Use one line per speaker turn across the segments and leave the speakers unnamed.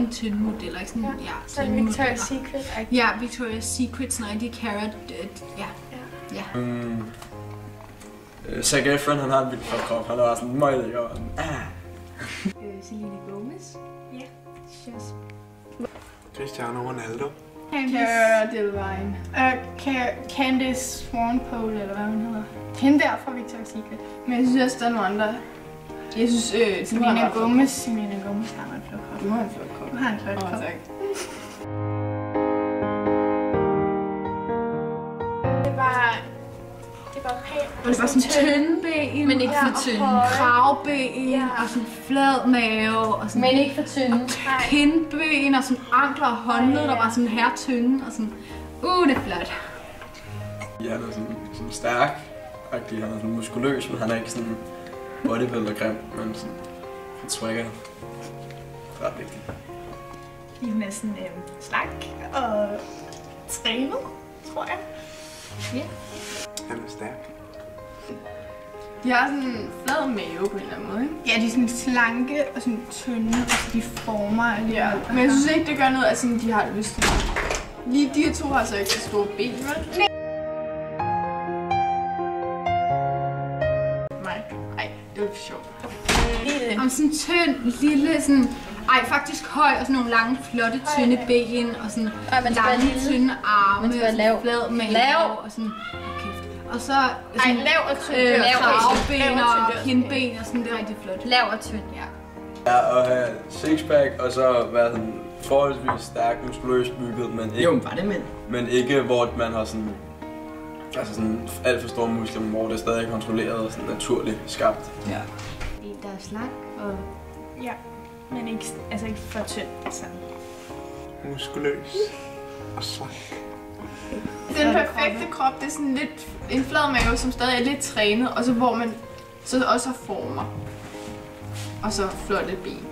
en tynd model, ikke sådan,
ja, sådan Victoria's Secret.
Ja, Victoria's Secret, sådan rigtig carrot, ja.
Zac Efron, han har en vild flot krop, han er bare sådan meget lækker.
Selena Gomez.
Ja.
Yes.
Cristiano Ronaldo.
Cara Delevingne. Candice Swanpole, eller hvad hun hedder. Hende der fra Victoria's Secret. Men jeg synes også, der er nogle andre. Jeg synes, Selena Gomez har en flot krop.
Du har en flot krop.
Du har en flot krop.
Tak.
Det var pænt.
Og det var sådan tynde ben,
Men ikke for tynde.
Kravben, og sådan flad mave, og sådan...
Men ikke for tynde.
Kindben, og sådan ankler og håndled, der var sådan her tynde, og sådan... det er flot.
Ja, han er sådan stærk, han er sådan muskuløs, men han er ikke sådan bodybuilder-grim, men sådan swagger. Ret vigtigt.
Hun er sådan slank og trænet, tror jeg.
Ja.
Han er stærk.
De har sådan en flad mave på en eller anden måde, ikke?
Ja, de er sådan slanke og sådan tynde, og så de former.
Ja, men jeg synes ikke, det gør noget, at sådan, de har lyst til det. Lige de to har så ikke så store ben, vel? Nej, det var sjovt.
Og sådan tynd, lille, sådan... faktisk høj og sådan nogle lange, flotte, tynde ben og sådan lange, tynde arme, flad mave og sådan... Og så sådan,
lav og tynd.
kravben og kindben og sådan, det er rigtig flot.
Lav og tynd, ja.
Ja, og have sixpack og så være sådan forholdsvis stærk, muskuløst bygget, men ikke...
Jo, var det mænd.
Men ikke hvor man har sådan... Altså sådan alt for store muskler, men hvor det er stadig kontrolleret og sådan naturligt skabt.
Ja.
En, der er slank og...
Ja, men ikke, altså ikke for tynd. Altså.
Muskuløs og slank.
Den perfekte krop, det er sådan lidt en flad mave, som stadig er lidt trænet, og så hvor man så også har former. Og så flotte ben.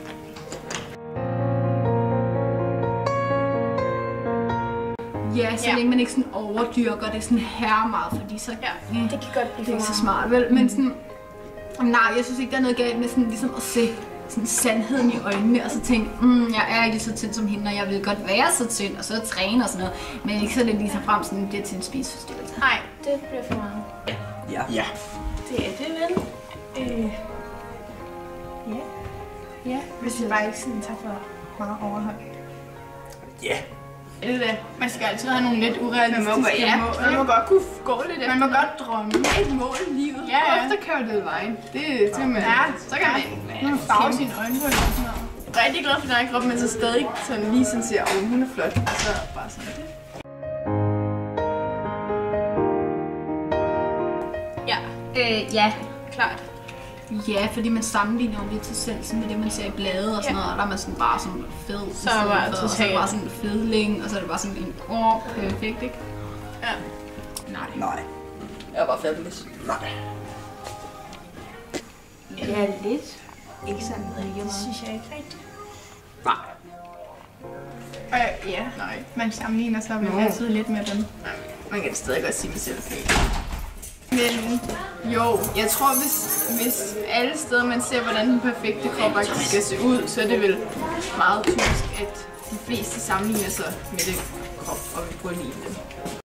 Ja, så længe man ikke sådan overdyrker det sådan her meget, fordi så...
Ja, det kan godt blive
det er ikke så smart, vel? Men sådan... Nej, jeg synes ikke, der er noget galt med sådan, ligesom at se sådan sandheden i øjnene, og så tænke, jeg er ikke så tynd som hende, og jeg vil godt være så tynd, og så træne og sådan noget, men ikke så det lige så frem, sådan det bliver til en spiseforstyrrelse.
Nej, det bliver for meget.
Ja.
Det er det vel. Ja, hvis det bare ikke sådan tager for meget overhånd.
Ja.
Det er det. Man skal altid have nogle lidt urealistiske mål.
Man må godt kunne gå lidt efter.
Man må godt drømme.
Et mål i livet.
Ja. Efter Cara Delevingne. Det er simpelthen...
Ja,
så kan man
farve sine øjne på sådan noget.
rigtig glad for den her krop, men så stadig sådan lige sådan siger, hun er flot. Og så bare sådan det.
Ja, klart. Ja, fordi man sammenligner jo lidt sig selv med det, man ser i blade og sådan noget, og der er man sådan bare sådan fed.
Så er man
og så er det bare sådan en fedling, og så er det bare sådan en perfekt, ikke?
Ja.
Nej.
Jeg er bare fabulous.
Nej.
Ja, lidt. Ikke sådan rigtig
Det
meget.
synes jeg ikke rigtigt.
Nej.
Ja, nej. Man sammenligner sig vel altid lidt med dem.
Man kan stadig godt sige, at det selv er pænt. Men jo, jeg tror, hvis alle steder man ser, hvordan den perfekte krop faktisk skal se ud, så er det vel meget typisk, at de fleste sammenligner sig med den krop og vil kunne lide den.